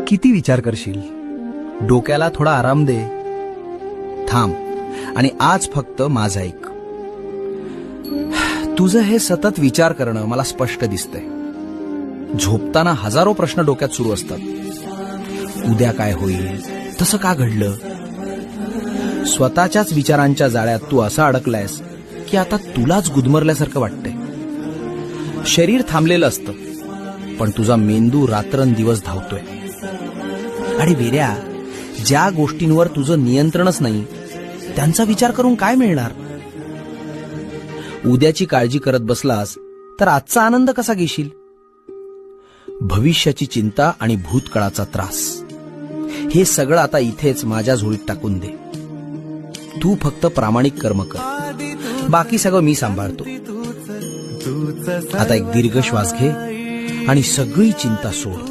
किती विचार करशील? डोक्याला थोडा आराम दे. थांब आणि आज फक्त माझं ऐक. तुझं हे सतत विचार करणं मला स्पष्ट दिसतंय. झोपताना हजारो प्रश्न डोक्यात सुरू असतात. उद्या काय होईल, तसं का घडलं. स्वतःच्याच विचारांच्या जाळ्यात तू असं अडकलायस की आता तुलाच गुदमरल्यासारखं वाटतंय. शरीर थांबलेलं असतं, पण तुझा मेंदू रात्रंदिवस धावतोय. आणि वेड्या, ज्या गोष्टींवर तुझं नियंत्रणच नाही त्यांचा विचार करून काय मिळणार. उद्याची काळजी करत बसलास तर आजचा आनंद कसा घेशील. भविष्याची चिंता आणि भूतकाळाचा त्रास, हे सगळं आता इथेच माझ्या झोळीत टाकून दे. तू फक्त प्रामाणिक कर्म कर, बाकी सगळं मी सांभाळतो. आता एक दीर्घ श्वास घे आणि सगळी चिंता सोड.